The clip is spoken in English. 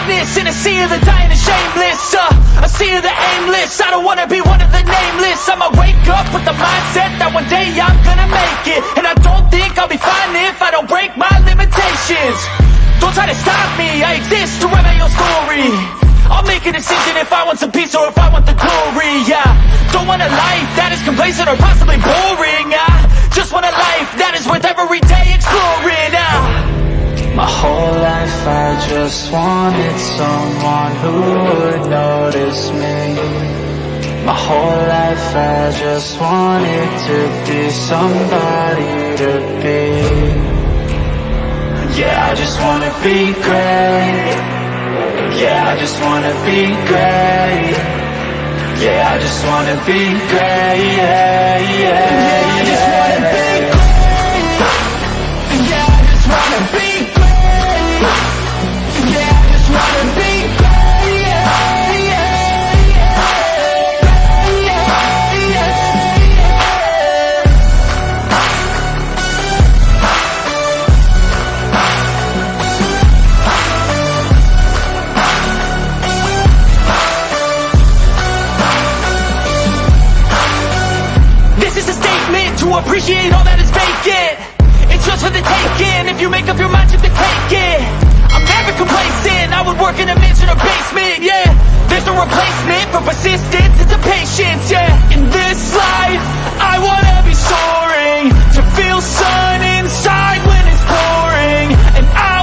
greatness in a sea of the dying and shameless, a sea of the aimless. I don't wanna be one of the nameless. I'ma wake up with the mindset that one day I'm gonna make it. And I don't think I'll be fine if I don't break my limitations. Don't try to stop me, I exist to write my own story. I'll make a decision if I want some peace or if I want the glory. Yeah, don't want a life that is complacent or possibly boring. I just want a life that is worth every day exploring. My whole life I just wanted someone who would notice me. My whole life I just wanted to be somebody to be. Yeah, I just wanna be great. Yeah, I just wanna be great. Yeah, I just wanna be great. Yeah, I just wanna be great. Yeah, I just wanna be great. Yeah, I just wanna be great. To appreciate all that is vacant, it's just for the taking. If you make up your mind to take it, I'm never complacent. I would work in a mansion or basement. Yeah, there's no replacement for persistence. It's a patience. Yeah.